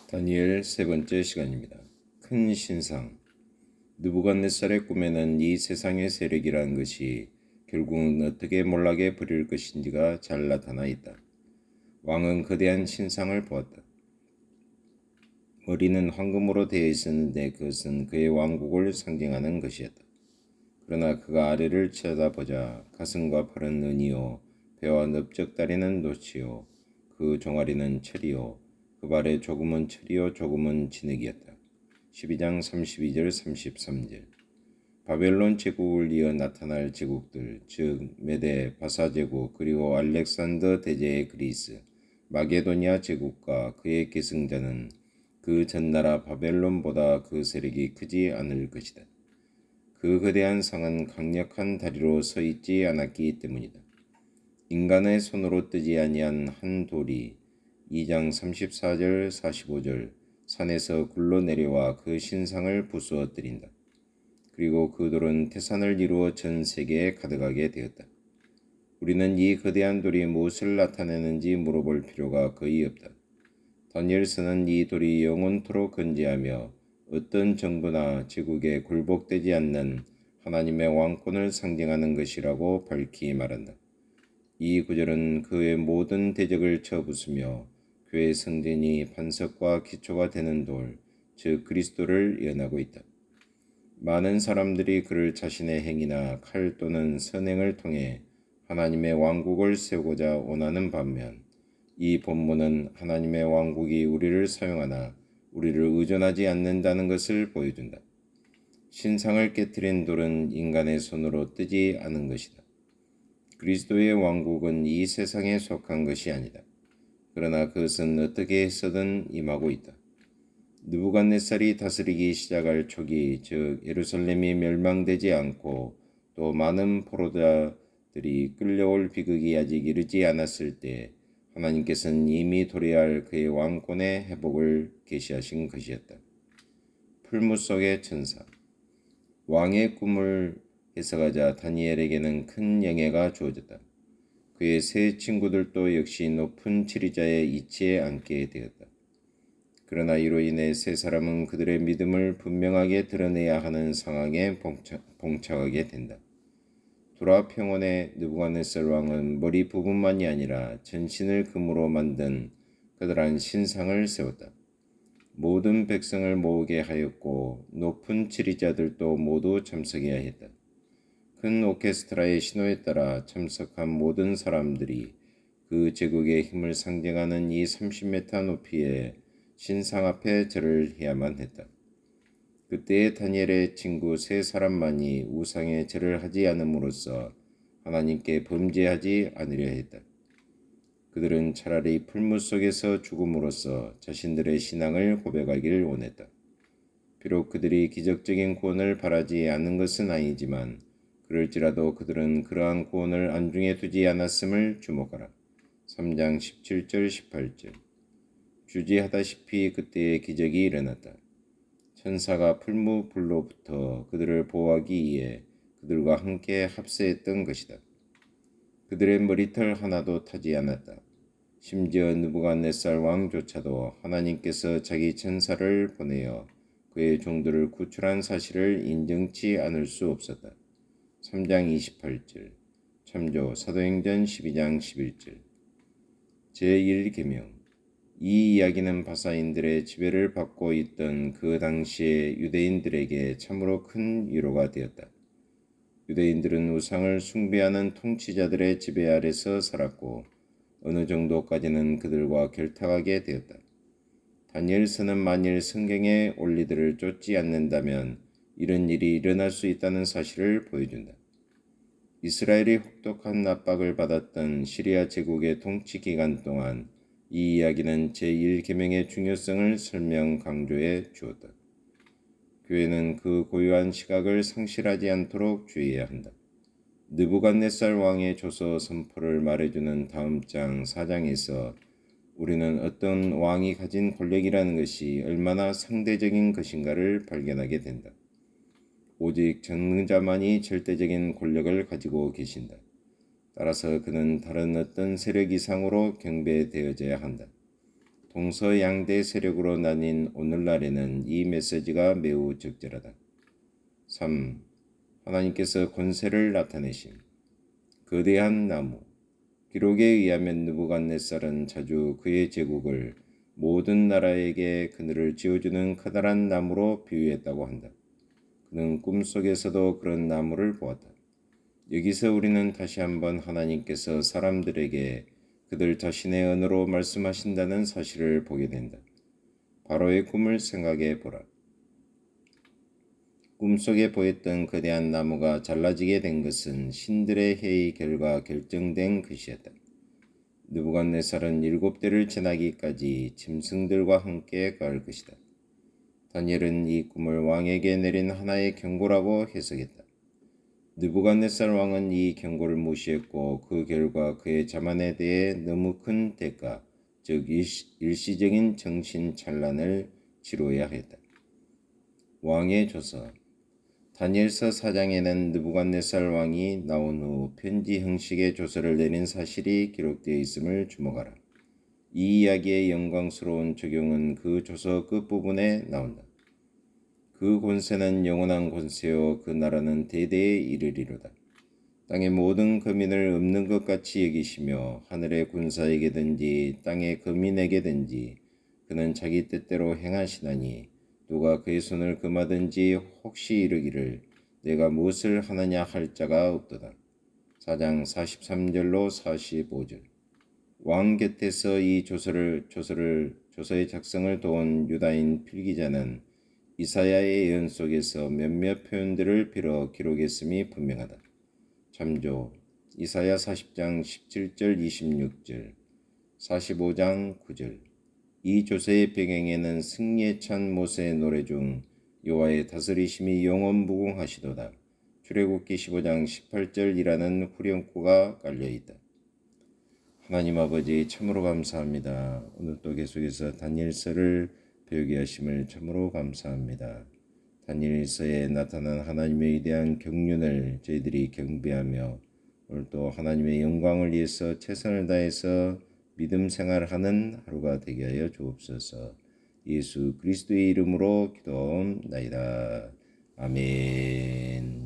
다니엘 세 번째 시간입니다. 큰 신상. 느부갓네살의 꿈에는 이 세상의 세력이라는 것이 결국은 어떻게 몰락해 버릴 것인지가 잘 나타나 있다. 왕은 거대한 신상을 보았다. 머리는 황금으로 되어 있었는데 그것은 그의 왕국을 상징하는 것이었다. 그러나 그가 아래를 쳐다보자 가슴과 팔은 은이요 배와 넓적다리는 노치요 그 종아리는 철이요 그 발에 조금은 철이요 조금은 진흙이었다. 12장 32절 33절. 바벨론 제국을 이어 나타날 제국들, 즉 메데, 바사 제국, 그리고 알렉산더 대제의 그리스, 마게도니아 제국과 그의 계승자는 그 전나라 바벨론보다 그 세력이 크지 않을 것이다. 그 거대한 성은 강력한 다리로 서 있지 않았기 때문이다. 인간의 손으로 뜨지 아니한 한 돌이 2장 34절 45절 산에서 굴러내려와 그 신상을 부수어뜨린다. 그리고 그 돌은 태산을 이루어 전 세계에 가득하게 되었다. 우리는 이 거대한 돌이 무엇을 나타내는지 물어볼 필요가 거의 없다. 다니엘서는 이 돌이 영원토록 건재하며 어떤 정부나 제국에 굴복되지 않는 하나님의 왕권을 상징하는 것이라고 밝히 말한다. 이 구절은 그의 모든 대적을 쳐부수며 그의 성전이 반석과 기초가 되는 돌, 즉 그리스도를 예언하고 있다. 많은 사람들이 그를 자신의 행위나 칼 또는 선행을 통해 하나님의 왕국을 세우고자 원하는 반면 이 본문은 하나님의 왕국이 우리를 사용하나 우리를 의존하지 않는다는 것을 보여준다. 신상을 깨뜨린 돌은 인간의 손으로 뜨지 않은 것이다. 그리스도의 왕국은 이 세상에 속한 것이 아니다. 그러나 그것은 어떻게 해서든 임하고 있다. 느부갓네살이 다스리기 시작할 초기, 즉 예루살렘이 멸망되지 않고 또 많은 포로자들이 끌려올 비극이 아직 이르지 않았을 때 하나님께서는 이미 도래할 그의 왕권의 회복을 계시하신 것이었다. 풀무 속의 천사. 왕의 꿈을 해석하자 다니엘에게는 큰 영예가 주어졌다. 그의 세 친구들도 역시 높은 지리자의 이치에 앉게 되었다. 그러나 이로 인해 세 사람은 그들의 믿음을 분명하게 드러내야 하는 상황에 봉착하게 된다. 두라 평원의 느부갓네살 왕은 머리 부분만이 아니라 전신을 금으로 만든 그들한 신상을 세웠다. 모든 백성을 모으게 하였고 높은 지리자들도 모두 참석해야 했다. 큰 오케스트라의 신호에 따라 참석한 모든 사람들이 그 제국의 힘을 상징하는 이 30m 높이의 신상 앞에 절을 해야만 했다. 그때의 다니엘의 친구 세 사람만이 우상에 절을 하지 않음으로써 하나님께 범죄하지 않으려 했다. 그들은 차라리 풀무 속에서 죽음으로써 자신들의 신앙을 고백하기를 원했다. 비록 그들이 기적적인 구원을 바라지 않는 것은 아니지만 그럴지라도 그들은 그러한 구원을 안중에 두지 않았음을 주목하라. 3장 17절 18절. 주지하다시피 그때의 기적이 일어났다. 천사가 풀무 불로부터 그들을 보호하기 위해 그들과 함께 합세했던 것이다. 그들의 머리털 하나도 타지 않았다. 심지어 느부갓네살 왕조차도 하나님께서 자기 천사를 보내어 그의 종들을 구출한 사실을 인정치 않을 수 없었다. 3장 28절. 참조 사도행전 12장 11절. 제1계명. 이 이야기는 바사인들의 지배를 받고 있던 그 당시의 유대인들에게 참으로 큰 위로가 되었다. 유대인들은 우상을 숭배하는 통치자들의 지배 아래서 살았고 어느 정도까지는 그들과 결탁하게 되었다. 다니엘서는 만일 성경의 원리들을 쫓지 않는다면 이런 일이 일어날 수 있다는 사실을 보여준다. 이스라엘이 혹독한 압박을 받았던 시리아 제국의 통치 기간 동안 이 이야기는 제1계명의 중요성을 설명 강조해 주었다. 교회는 그 고유한 시각을 상실하지 않도록 주의해야 한다. 느부갓네살 왕의 조서 선포를 말해주는 다음 장 4장에서 우리는 어떤 왕이 가진 권력이라는 것이 얼마나 상대적인 것인가를 발견하게 된다. 오직 전능자만이 절대적인 권력을 가지고 계신다. 따라서 그는 다른 어떤 세력 이상으로 경배되어져야 한다. 동서양대 세력으로 나뉜 오늘날에는 이 메시지가 매우 적절하다. 3. 하나님께서 권세를 나타내심. 거대한 나무. 기록에 의하면 느부갓네살은 자주 그의 제국을 모든 나라에게 그늘을 지어주는 커다란 나무로 비유했다고 한다. 그는 꿈속에서도 그런 나무를 보았다. 여기서 우리는 다시 한번 하나님께서 사람들에게 그들 자신의 언어로 말씀하신다는 사실을 보게 된다. 바로의 꿈을 생각해 보라. 꿈속에 보였던 거대한 나무가 잘라지게 된 것은 신들의 회의 결과 결정된 것이었다. 느부갓네살은 7대를 지나기까지 짐승들과 함께 갈 것이다. 다니엘은 이 꿈을 왕에게 내린 하나의 경고라고 해석했다. 느부갓네살 왕은 이 경고를 무시했고 그 결과 그의 자만에 대해 너무 큰 대가, 즉 일시적인 정신 찬란을 치러야 했다. 왕의 조서. 다니엘서 4장에는 느부갓네살 왕이 나온 후 편지 형식의 조서를 내린 사실이 기록되어 있음을 주목하라. 이 이야기의 영광스러운 적용은 그 조서 끝부분에 나온다. 그 권세는 영원한 권세요 그 나라는 대대에 이르리로다. 땅의 모든 거민을 없는 것 같이 여기시며 하늘의 군사에게든지 땅의 거민에게든지 그는 자기 뜻대로 행하시나니 누가 그의 손을 금하든지 혹시 이르기를 내가 무엇을 하느냐 할 자가 없도다. 4장 43절로 45절. 왕 곁에서 이 조서의 작성을 도운 유다인 필기자는 이사야의 예언 속에서 몇몇 표현들을 빌어 기록했음이 분명하다. 참조 이사야 40장 17절 26절 45장 9절. 이 조서의 배경에는 승리에 찬 모세의 노래 중 여호와의 다스리심이 영원 무궁하시도다. 출애굽기 15장 18절이라는 후렴구가 깔려있다. 하나님 아버지 참으로 감사합니다. 오늘 또 계속해서 다니엘서를 배우게 하심을 참으로 감사합니다. 다니엘서에 나타난 하나님의 위대한 경륜을 저희들이 경배하며 오늘 또 하나님의 영광을 위해서 최선을 다해서 믿음 생활하는 하루가 되게 하여 주옵소서. 예수 그리스도의 이름으로 기도하옵나이다. 아멘.